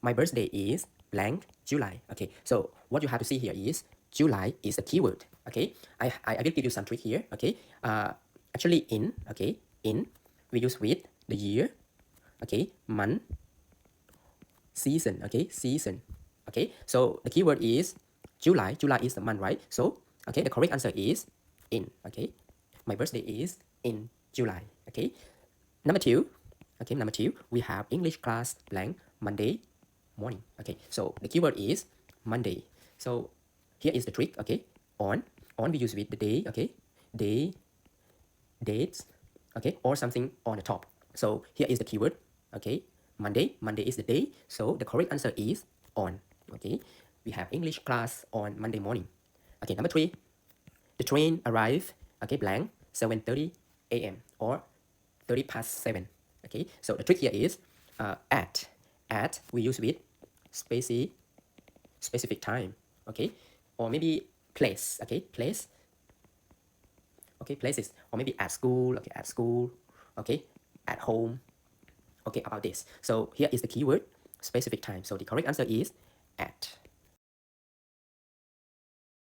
My birthday is blank July. Okay, so what you have to see here is July is a keyword. Okay, I will give you some trick here. Okay, actually in, okay, in we use with the year, okay, month, season, okay, season. Okay, so the keyword is July. July is the month, right? So okay, the correct answer is in. Okay, my birthday is in July. Okay, number two. Okay, number two, we have English class blank Monday morning. Okay, so the keyword is Monday. So here is the trick. Okay, on we use with the day. Okay, day, dates. Okay, or something on the top. So here is the keyword. Okay, Monday. Monday is the day. So the correct answer is on. Okay, we have English class on Monday morning. Okay, number three, the train arrived. Okay, blank 7:30 a.m. or 30 past 7. Okay, so the trick here is at. At we use with specific time. Okay, or maybe place. Okay, place. Okay, places, or maybe at school. Okay, at school. Okay, at home. Okay, about this. So here is the keyword specific time. So the correct answer is at.